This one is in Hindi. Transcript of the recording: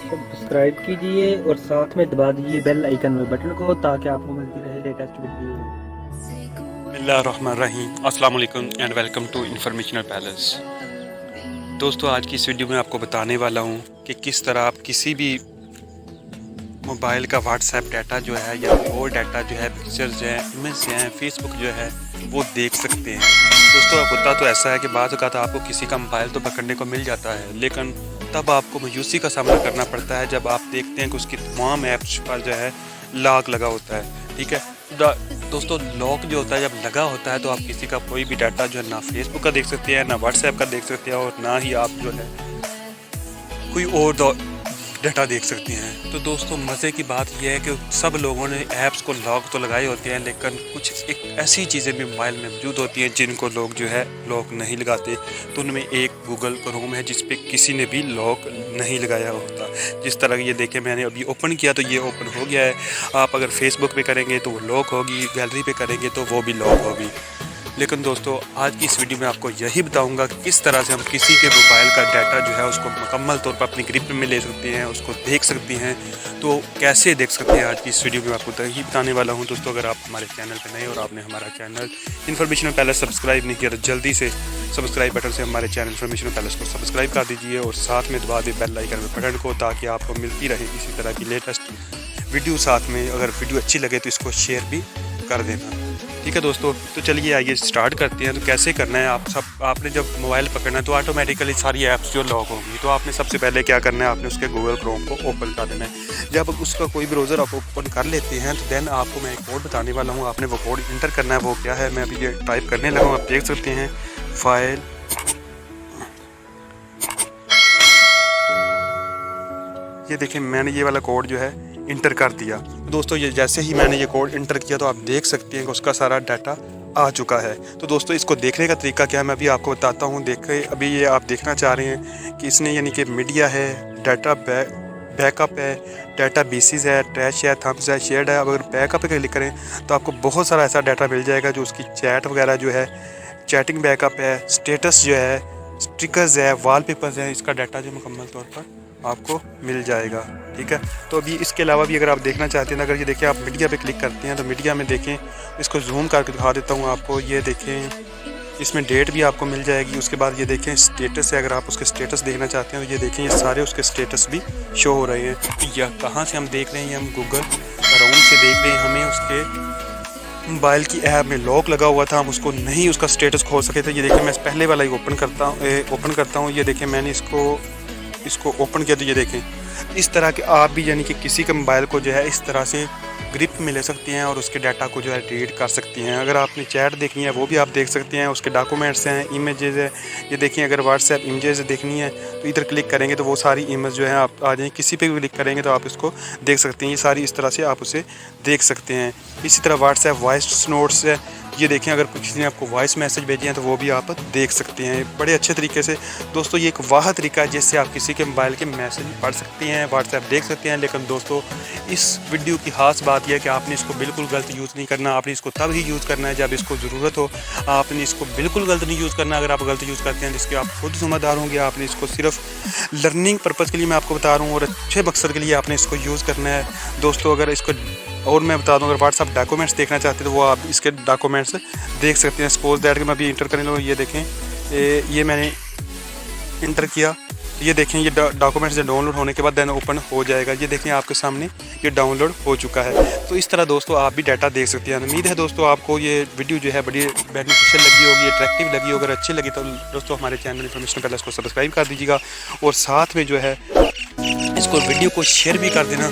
सब्सक्राइब कीजिए और साथ में दबा दीजिए बेल आइकन में बटन को ताकि आपको मिलती रहे लेटेस्ट वीडियो। बिस्मिल्लाहिर्रहमानिर्रहीम, अस्सलाम वालेकुम and welcome to Informational Palace. दोस्तों, आज की इस वीडियो में आपको बताने वाला हूं कि किस तरह आप किसी भी मोबाइल का व्हाट्सएप डाटा जो है या और डाटा जो है, पिक्चर्स जो है, इमेज हैं, फेसबुक जो है वो देख सकते हैं। दोस्तों, होता तो ऐसा है कि बाद वक़्त आपको किसी का मोबाइल तो पकड़ने को मिल जाता है, लेकिन तब आपको मायूसी का सामना करना पड़ता है जब आप देखते हैं कि उसकी तमाम ऐप्स पर जो है लॉक लगा होता है। ठीक है दोस्तों, लॉक जो होता है जब लगा होता है तो आप किसी का कोई भी डाटा जो है ना फेसबुक का देख सकते हैं, ना व्हाट्सएप का देख सकते हैं और ना ही आप जो है कोई और डाटा देख सकते हैं। तो दोस्तों, मज़े की बात यह है कि सब लोगों ने ऐप्स को लॉक तो लगाए होते हैं, लेकिन कुछ एक ऐसी चीज़ें भी मोबाइल में मौजूद होती हैं जिनको लोग जो है लॉक नहीं लगाते। तो उनमें एक गूगल क्रोम है जिस पे किसी ने भी लॉक नहीं लगाया होता। जिस तरह ये देखें, मैंने अभी ओपन किया तो ये ओपन हो गया है। आप अगर फेसबुक पे करेंगे तो वो लॉक होगी, गैलरी पे करेंगे तो वो भी लॉक होगी। लेकिन दोस्तों, आज की इस वीडियो में आपको यही बताऊंगा कि किस तरह से हम किसी के मोबाइल का डाटा जो है उसको मुकम्मल तौर पर अपनी ग्रिप में ले सकते हैं, उसको देख सकते हैं। तो कैसे देख सकते हैं, आज की इस वीडियो में आपको यही बताने वाला हूं। दोस्तों, अगर आप हमारे चैनल पर नए और आपने हमारा चैनल इन्फॉर्मेशनल पैलेस सब्सक्राइब नहीं किया तो जल्दी से सब्सक्राइब बटन से हमारे चैनल इन्फॉर्मेशनल पैलेस को सब्सक्राइब कर दीजिए और साथ में दबा दें बेल आइकन में बटन को, ताकि आपको मिलती रहे इसी तरह की लेटेस्ट वीडियो। साथ में अगर वीडियो अच्छी लगे तो इसको शेयर भी कर देना। ठीक है दोस्तों, तो चलिए आइए स्टार्ट करते हैं। तो कैसे करना है, आपने जब मोबाइल पकड़ना है तो ऑटोमेटिकली सारी ऐप्स जो लॉक होंगी। तो आपने सबसे पहले क्या करना है, आपने उसके गूगल क्रोम को ओपन कर देना है। जब उसका कोई ब्राउज़र आप ओपन कर लेते हैं तो देन आपको मैं एक कोड बताने वाला हूँ, आपने वो कोड इंटर करना है। वो क्या है, मैं अभी ये टाइप करने लगा हूँ, आप देख सकते हैं। फाइल, ये देखिए मैंने ये वाला कोड जो है इंटर कर दिया। तो दोस्तों, ये जैसे ही मैंने ये कोड इंटर किया तो आप देख सकते हैं कि उसका सारा डाटा आ चुका है। तो दोस्तों, इसको देखने का तरीका क्या है मैं अभी आपको बताता हूँ। देखें, अभी ये आप देखना चाह रहे हैं कि इसने यानी कि मीडिया है, डाटा बैकअप है, डाटा बेसिस है, ट्रैश है, थम्स है, शेयर्ड है। अगर बैकअप पे क्लिक करें तो आपको बहुत सारा ऐसा डाटा मिल जाएगा जो उसकी चैट वगैरह जो है, चैटिंग बैकअप है, स्टेटस जो है, स्टिकर्स है, वॉलपेपर्स है, इसका डाटा जो मुकम्मल तौर पर आपको मिल जाएगा। ठीक है, तो अभी इसके अलावा भी अगर आप देखना चाहते हैं, अगर ये देखें आप मीडिया पे क्लिक करते हैं तो मीडिया में देखें, इसको जूम करके दिखा देता हूँ आपको। ये देखें, इसमें डेट भी आपको मिल जाएगी। उसके बाद ये देखें स्टेटस है, अगर आप उसके स्टेटस देखना चाहते हैं तो ये देखें, ये सारे उसके स्टेटस भी शो हो रहे हैं। या कहाँ से हम देख रहे हैं, हम गूगल क्रोम से देख रहे हैं। हमें उसके मोबाइल की ऐप में लॉक लगा हुआ था, हम उसको नहीं उसका स्टेटस खोल सके थे। ये देखिए, मैं पहले वाला ही ओपन करता हूँ। ये देखें, मैंने इसको ओपन किया तो ये देखें, इस तरह के आप भी यानी कि किसी के मोबाइल को जो है इस तरह से ग्रिप में ले सकते हैं और उसके डाटा को जो है रीड कर सकती हैं। अगर आपने चैट देखनी है वो भी आप देख सकते हैं, उसके डॉक्यूमेंट्स हैं, इमेजेस है। ये देखिए, अगर व्हाट्सएप इमेजेस देखनी है तो इधर क्लिक करेंगे तो वो सारी इमेज जो है आप आ जाएंगे। किसी पे भी क्लिक करेंगे तो आप इसको देख सकते हैं। ये सारी इस तरह से आप उसे देख सकते हैं। इसी तरह व्हाट्सएप वॉइस नोट्स है, ये देखें, अगर किसी ने आपको वॉइस मैसेज भेजे हैं तो वो भी आप देख सकते हैं बड़े अच्छे तरीके से। दोस्तों, ये एक वाह तरीका है जिससे आप किसी के मोबाइल के मैसेज पढ़ सकते हैं, व्हाट्सएप देख सकते हैं। लेकिन दोस्तों, इस वीडियो की खास बात यह है कि आपने इसको बिल्कुल गलत यूज़ नहीं करना। आपने इसको तब ही यूज़ करना है जब इसको ज़रूरत हो। आपने इसको बिल्कुल गलत नहीं यूज़ करना। अगर आप गलत यूज़ करते हैं जिसके आप खुद जिम्मेदार होंगे। आपने इसको सिर्फ लर्निंग पर्पज़ के लिए मैं आपको बता रहा हूँ और अच्छे मकसद के लिए आपने इसको यूज़ करना है। दोस्तों, अगर इसको और मैं बता दूं, अगर व्हाट्सएप डॉक्यूमेंट्स देखना चाहते हैं तो वो आप इसके डॉक्यूमेंट्स देख सकते हैं। सपोज दैट कि मैं अभी इंटर करने लूँ, ये देखें, ये मैंने इंटर किया, ये देखें, ये डॉक्यूमेंट्स जो डाउनलोड होने के बाद देन ओपन हो जाएगा। ये देखें, आपके सामने ये डाउनलोड हो चुका है। तो इस तरह दोस्तों आप भी डाटा देख सकते हैं। उम्मीद है दोस्तों आपको ये वीडियो जो है बड़ी बेनिफिशियल लगी होगी, अट्रैक्टिव लगी होगी। अगर अच्छी लगी तो दोस्तों हमारे चैनल इन्फॉर्मेशन पैलेस को सब्सक्राइब कर दीजिएगा और साथ में जो है इसको वीडियो को शेयर भी कर देना।